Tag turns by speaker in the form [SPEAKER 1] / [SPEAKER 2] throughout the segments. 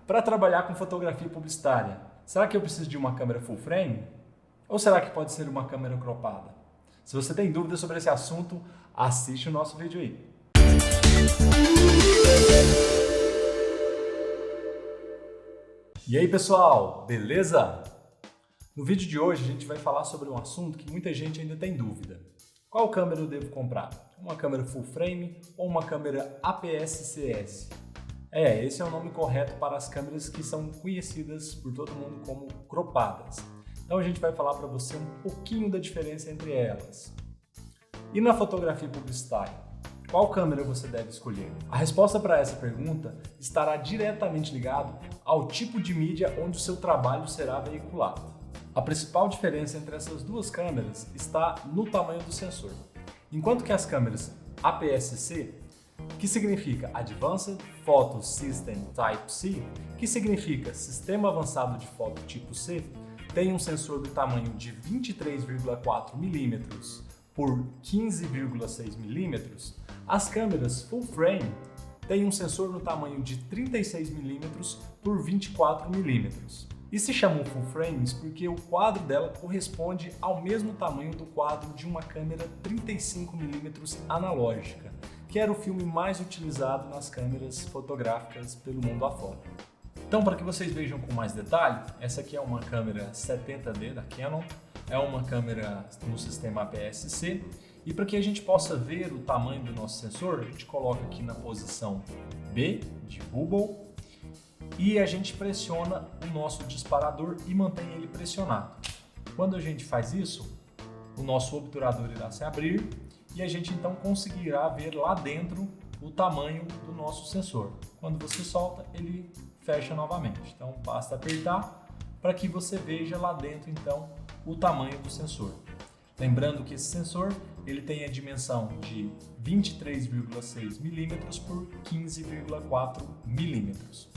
[SPEAKER 1] Para trabalhar com fotografia publicitária, será que eu preciso de uma câmera full frame? Ou será que pode ser uma câmera cropada? Se você tem dúvidas sobre esse assunto, assiste o nosso vídeo aí. E aí pessoal, beleza? No vídeo de hoje a gente vai falar sobre um assunto que muita gente ainda tem dúvida. Qual câmera eu devo comprar? Uma câmera full frame ou uma câmera APS-CS? Esse é o nome correto para as câmeras que são conhecidas por todo mundo como cropadas. Então a gente vai falar para você um pouquinho da diferença entre elas. E na fotografia publicitária, qual câmera você deve escolher? A resposta para essa pergunta estará diretamente ligada ao tipo de mídia onde o seu trabalho será veiculado. A principal diferença entre essas duas câmeras está no tamanho do sensor. Enquanto que as câmeras APS-C, que significa Advanced Photo System Type C, que significa Sistema Avançado de Foto Tipo C, tem um sensor do tamanho de 23,4 mm por 15,6 mm, as câmeras Full Frame têm um sensor no tamanho de 36 mm por 24 mm. E se chamam full frames porque o quadro dela corresponde ao mesmo tamanho do quadro de uma câmera 35mm analógica, que era o filme mais utilizado nas câmeras fotográficas pelo mundo afora. Então, para que vocês vejam com mais detalhe, essa aqui é uma câmera 70D da Canon, é uma câmera no sistema APS-C, e para que a gente possa ver o tamanho do nosso sensor, a gente coloca aqui na posição B de Hubble, e a gente pressiona o nosso disparador e mantém ele pressionado. Quando a gente faz isso, o nosso obturador irá se abrir e a gente então conseguirá ver lá dentro o tamanho do nosso sensor. Quando você solta, ele fecha novamente. Então basta apertar para que você veja lá dentro então o tamanho do sensor. Lembrando que esse sensor ele tem a dimensão de 23,6 mm por 15,4 mm.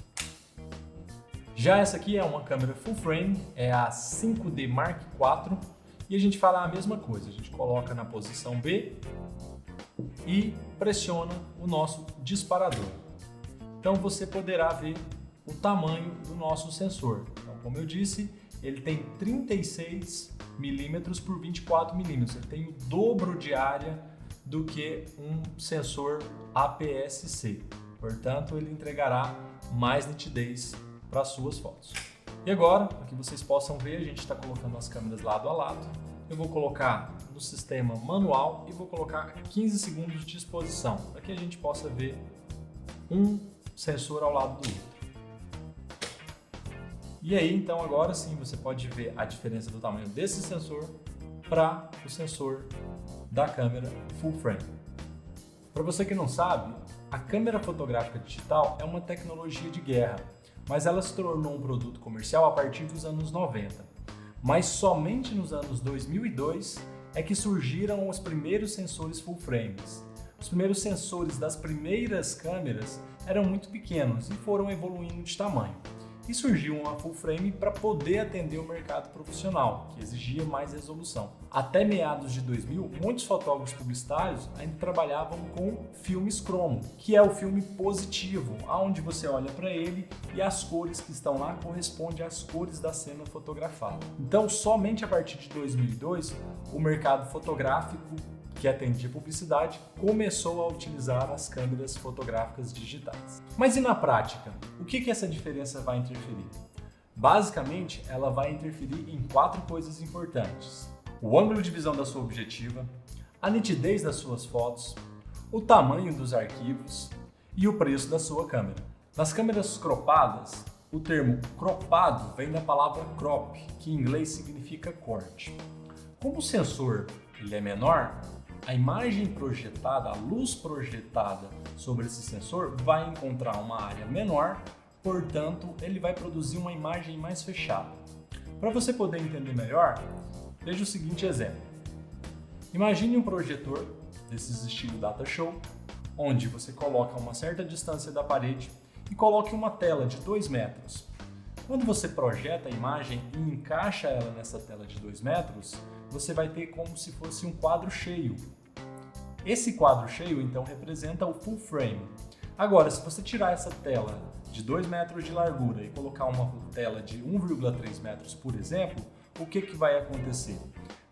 [SPEAKER 1] Já essa aqui é uma câmera full frame, é a 5D Mark IV, e a gente fala a mesma coisa, a gente coloca na posição B e pressiona o nosso disparador. Então você poderá ver o tamanho do nosso sensor. Então, como eu disse, ele tem 36 mm por 24 mm, ele tem o dobro de área do que um sensor APS-C, portanto ele entregará mais nitidez para as suas fotos. E agora, para que vocês possam ver, a gente está colocando as câmeras lado a lado. Eu vou colocar no sistema manual e vou colocar 15 segundos de exposição, para que a gente possa ver um sensor ao lado do outro. E aí, então, agora sim, você pode ver a diferença do tamanho desse sensor para o sensor da câmera full frame. Para você que não sabe, a câmera fotográfica digital é uma tecnologia de guerra, mas ela se tornou um produto comercial a partir dos anos 90. Mas somente nos anos 2002 é que surgiram os primeiros sensores full frames. Os primeiros sensores das primeiras câmeras eram muito pequenos e foram evoluindo de tamanho. E surgiu uma full frame para poder atender o mercado profissional, que exigia mais resolução. Até meados de 2000, muitos fotógrafos publicitários ainda trabalhavam com filmes cromo, que é o filme positivo, onde você olha para ele e as cores que estão lá correspondem às cores da cena fotografada. Então, somente a partir de 2002, o mercado fotográfico que atendia publicidade, começou a utilizar as câmeras fotográficas digitais. Mas e na prática? O que essa diferença vai interferir? Basicamente, ela vai interferir em 4 coisas importantes: o ângulo de visão da sua objetiva, a nitidez das suas fotos, o tamanho dos arquivos e o preço da sua câmera. Nas câmeras cropadas, o termo cropado vem da palavra crop, que em inglês significa corte. Como o sensor ele é menor, a imagem projetada, a luz projetada sobre esse sensor vai encontrar uma área menor, portanto, ele vai produzir uma imagem mais fechada. Para você poder entender melhor, veja o seguinte exemplo. Imagine um projetor desses estilo data show, onde você coloca uma certa distância da parede e coloque uma tela de 2 metros. Quando você projeta a imagem e encaixa ela nessa tela de 2 metros, você vai ter como se fosse um quadro cheio. Esse quadro cheio, então, representa o full frame. Agora, se você tirar essa tela de 2 metros de largura e colocar uma tela de 1,3 metros, por exemplo, o que vai acontecer?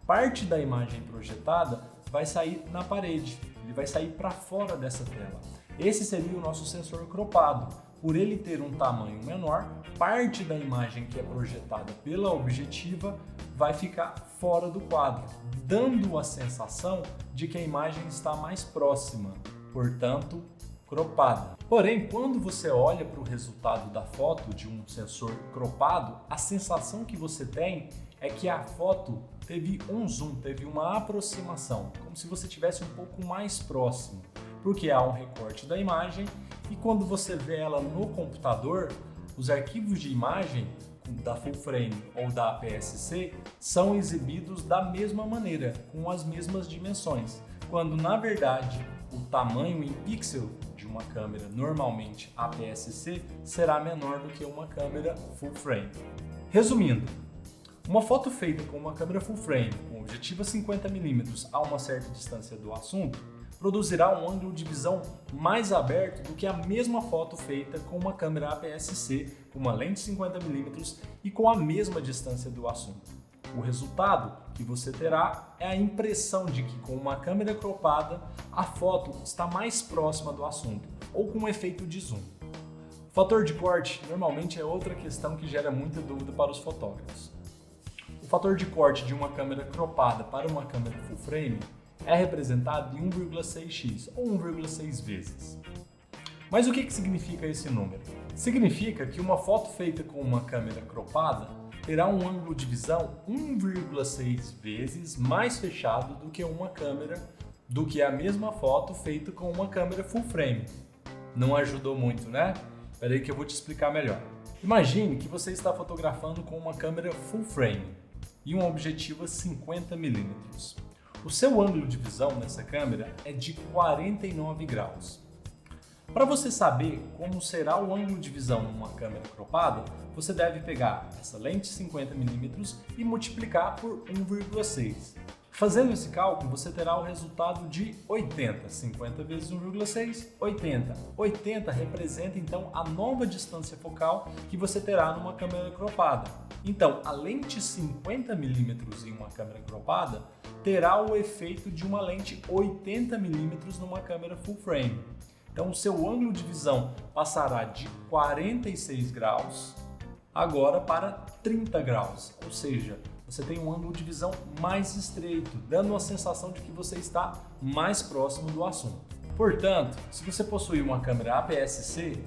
[SPEAKER 1] Parte da imagem projetada vai sair na parede, ele vai sair para fora dessa tela. Esse seria o nosso sensor cropado. Por ele ter um tamanho menor, parte da imagem que é projetada pela objetiva vai ficar fora do quadro, dando a sensação de que a imagem está mais próxima, portanto, cropada. Porém, quando você olha para o resultado da foto de um sensor cropado, a sensação que você tem é que a foto teve um zoom, teve uma aproximação, como se você estivesse um pouco mais próximo, porque há um recorte da imagem e quando você vê ela no computador, os arquivos de imagem da full frame ou da APS-C são exibidos da mesma maneira, com as mesmas dimensões, quando na verdade o tamanho em pixel de uma câmera normalmente APS-C será menor do que uma câmera full frame. Resumindo, uma foto feita com uma câmera full frame com objetivo 50mm a uma certa distância do assunto produzirá um ângulo de visão mais aberto do que a mesma foto feita com uma câmera APS-C com uma lente 50mm e com a mesma distância do assunto. O resultado que você terá é a impressão de que com uma câmera cropada a foto está mais próxima do assunto ou com um efeito de zoom. O fator de corte normalmente é outra questão que gera muita dúvida para os fotógrafos. O fator de corte de uma câmera cropada para uma câmera full frame é representado em 1,6x ou 1,6 vezes. Mas o que significa esse número? Significa que uma foto feita com uma câmera cropada terá um ângulo de visão 1,6 vezes mais fechado do que a mesma foto feita com uma câmera full frame. Não ajudou muito, né? Espera aí que eu vou te explicar melhor. Imagine que você está fotografando com uma câmera full frame e um objetivo a 50mm. O seu ângulo de visão nessa câmera é de 49 graus. Para você saber como será o ângulo de visão numa câmera cropada, você deve pegar essa lente 50mm e multiplicar por 1,6. Fazendo esse cálculo, você terá o resultado de 80. 50 vezes 1,6, 80. 80 representa então a nova distância focal que você terá numa câmera cropada. Então, a lente 50mm em uma câmera cropada terá o efeito de uma lente 80mm numa câmera full frame. Então, o seu ângulo de visão passará de 46 graus agora para 30 graus, ou seja, você tem um ângulo de visão mais estreito, dando uma sensação de que você está mais próximo do assunto. Portanto, se você possui uma câmera APS-C,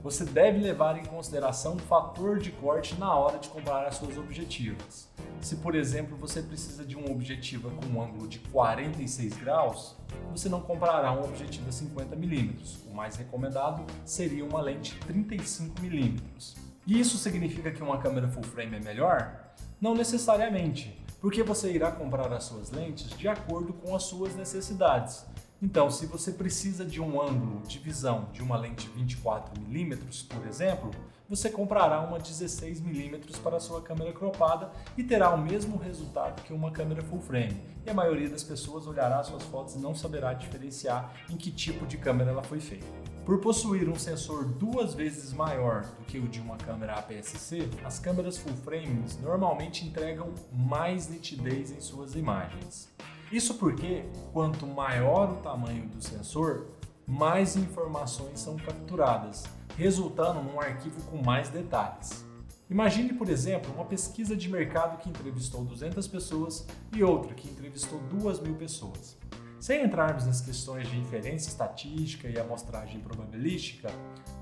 [SPEAKER 1] você deve levar em consideração o fator de corte na hora de comparar as suas objetivas. Se, por exemplo, você precisa de um objetivo com um ângulo de 46 graus, você não comprará um objetivo a 50mm. O mais recomendado seria uma lente 35mm. E isso significa que uma câmera full frame é melhor? Não necessariamente, porque você irá comprar as suas lentes de acordo com as suas necessidades. Então, se você precisa de um ângulo de visão de uma lente 24mm, por exemplo, você comprará uma 16mm para a sua câmera cropada e terá o mesmo resultado que uma câmera full frame. E a maioria das pessoas olhará suas fotos e não saberá diferenciar em que tipo de câmera ela foi feita. Por possuir um sensor 2 vezes maior do que o de uma câmera APS-C, as câmeras full frames normalmente entregam mais nitidez em suas imagens. Isso porque, quanto maior o tamanho do sensor, mais informações são capturadas, resultando num arquivo com mais detalhes. Imagine, por exemplo, uma pesquisa de mercado que entrevistou 200 pessoas e outra que entrevistou 2.000 pessoas. Sem entrarmos nas questões de inferência estatística e amostragem probabilística,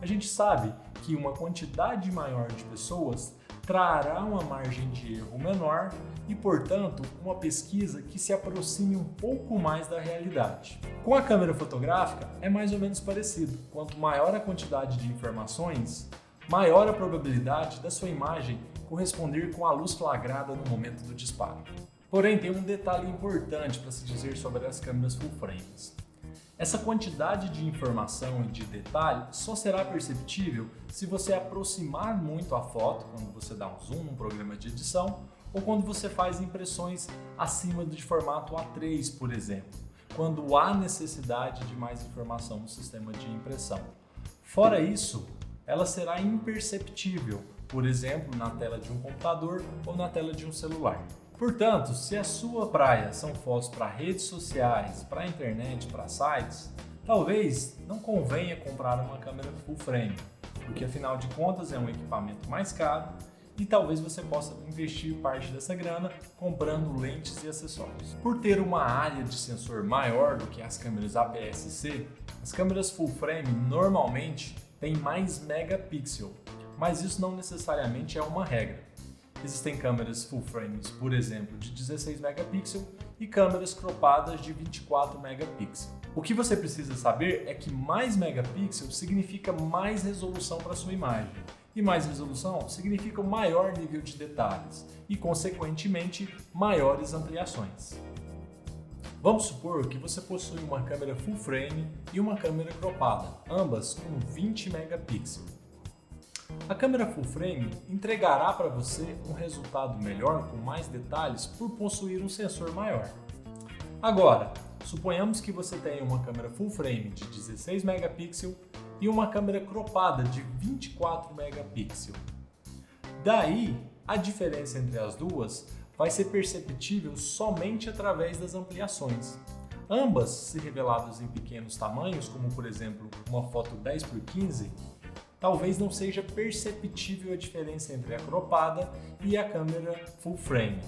[SPEAKER 1] a gente sabe que uma quantidade maior de pessoas trará uma margem de erro menor e, portanto, uma pesquisa que se aproxime um pouco mais da realidade. Com a câmera fotográfica é mais ou menos parecido. Quanto maior a quantidade de informações, maior a probabilidade da sua imagem corresponder com a luz flagrada no momento do disparo. Porém, tem um detalhe importante para se dizer sobre as câmeras full frames. Essa quantidade de informação e de detalhe só será perceptível se você aproximar muito a foto, quando você dá um zoom num programa de edição, ou quando você faz impressões acima de formato A3, por exemplo, quando há necessidade de mais informação no sistema de impressão. Fora isso, ela será imperceptível, por exemplo, na tela de um computador ou na tela de um celular. Portanto, se a sua praia são fotos para redes sociais, para a internet, para sites, talvez não convenha comprar uma câmera full frame, porque afinal de contas é um equipamento mais caro e talvez você possa investir parte dessa grana comprando lentes e acessórios. Por ter uma área de sensor maior do que as câmeras APS-C, as câmeras full frame normalmente têm mais megapixel, mas isso não necessariamente é uma regra. Existem câmeras full frames, por exemplo, de 16 megapixels e câmeras cropadas de 24 megapixels. O que você precisa saber é que mais megapixels significa mais resolução para sua imagem. E mais resolução significa maior nível de detalhes e, consequentemente, maiores ampliações. Vamos supor que você possui uma câmera full frame e uma câmera cropada, ambas com 20 megapixels. A câmera full frame entregará para você um resultado melhor com mais detalhes por possuir um sensor maior. Agora, suponhamos que você tenha uma câmera full frame de 16 megapixels e uma câmera cropada de 24 megapixels. Daí, a diferença entre as duas vai ser perceptível somente através das ampliações. Ambas, se reveladas em pequenos tamanhos, como por exemplo uma foto 10x15, talvez não seja perceptível a diferença entre a cropada e a câmera full frame.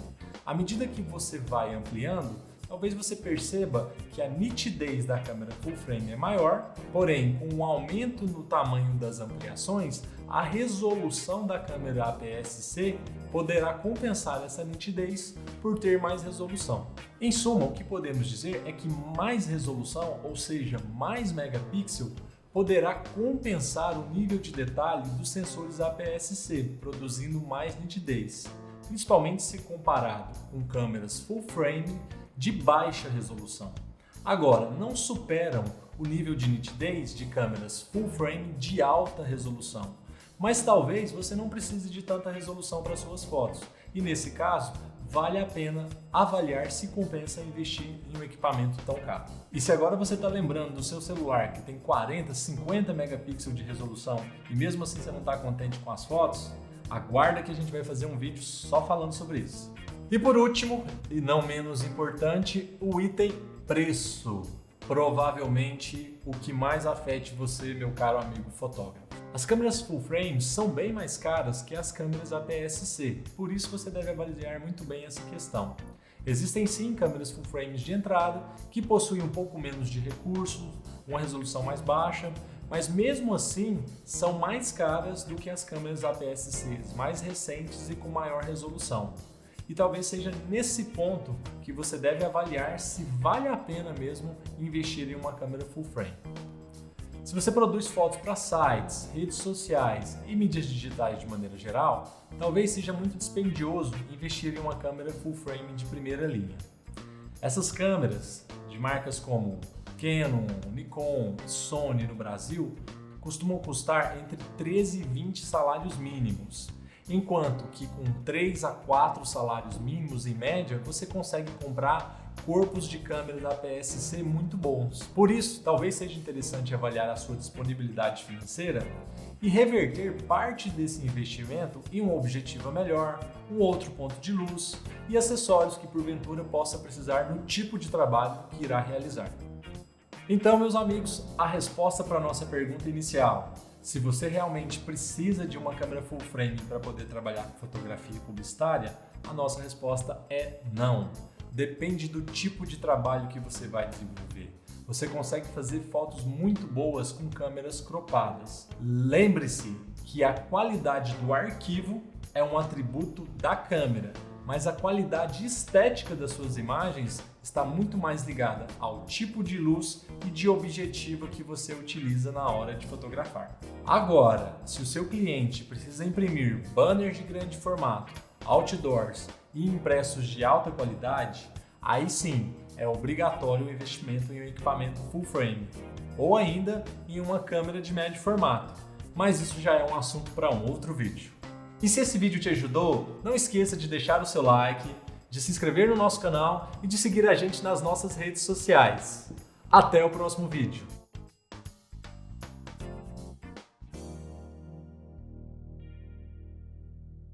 [SPEAKER 1] À medida que você vai ampliando, talvez você perceba que a nitidez da câmera full frame é maior, porém, com um aumento no tamanho das ampliações, a resolução da câmera APS-C poderá compensar essa nitidez por ter mais resolução. Em suma, o que podemos dizer é que mais resolução, ou seja, mais megapixel, poderá compensar o nível de detalhe dos sensores APS-C, produzindo mais nitidez, principalmente se comparado com câmeras full frame de baixa resolução. Agora, não superam o nível de nitidez de câmeras full frame de alta resolução, mas talvez você não precise de tanta resolução para suas fotos, e nesse caso, vale a pena avaliar se compensa investir em um equipamento tão caro. E se agora você está lembrando do seu celular que tem 40, 50 megapixels de resolução e mesmo assim você não está contente com as fotos, aguarda que a gente vai fazer um vídeo só falando sobre isso. E por último, e não menos importante, o item preço. Provavelmente o que mais afete você, meu caro amigo fotógrafo. As câmeras full frame são bem mais caras que as câmeras APS-C, por isso você deve avaliar muito bem essa questão. Existem sim câmeras full frames de entrada que possuem um pouco menos de recursos, uma resolução mais baixa, mas mesmo assim são mais caras do que as câmeras APS-C mais recentes e com maior resolução. E talvez seja nesse ponto que você deve avaliar se vale a pena mesmo investir em uma câmera full frame. Se você produz fotos para sites, redes sociais e mídias digitais de maneira geral, talvez seja muito dispendioso investir em uma câmera full frame de primeira linha. Essas câmeras, de marcas como Canon, Nikon, Sony no Brasil, costumam custar entre 13 e 20 salários mínimos, enquanto que com 3 a 4 salários mínimos em média, você consegue comprar corpos de câmeras APS-C muito bons. Por isso, talvez seja interessante avaliar a sua disponibilidade financeira e reverter parte desse investimento em um objetivo melhor, um outro ponto de luz e acessórios que porventura possa precisar no tipo de trabalho que irá realizar. Então, meus amigos, a resposta para a nossa pergunta inicial, se você realmente precisa de uma câmera full frame para poder trabalhar com fotografia publicitária, a nossa resposta é não. Depende do tipo de trabalho que você vai desenvolver. Você consegue fazer fotos muito boas com câmeras cropadas. Lembre-se que a qualidade do arquivo é um atributo da câmera, mas a qualidade estética das suas imagens está muito mais ligada ao tipo de luz e de objetivo que você utiliza na hora de fotografar. Agora, se o seu cliente precisa imprimir banners de grande formato, outdoors e impressos de alta qualidade, aí sim é obrigatório o investimento em um equipamento full frame ou ainda em uma câmera de médio formato, mas isso já é um assunto para um outro vídeo. E se esse vídeo te ajudou, não esqueça de deixar o seu like, de se inscrever no nosso canal e de seguir a gente nas nossas redes sociais. Até o próximo vídeo!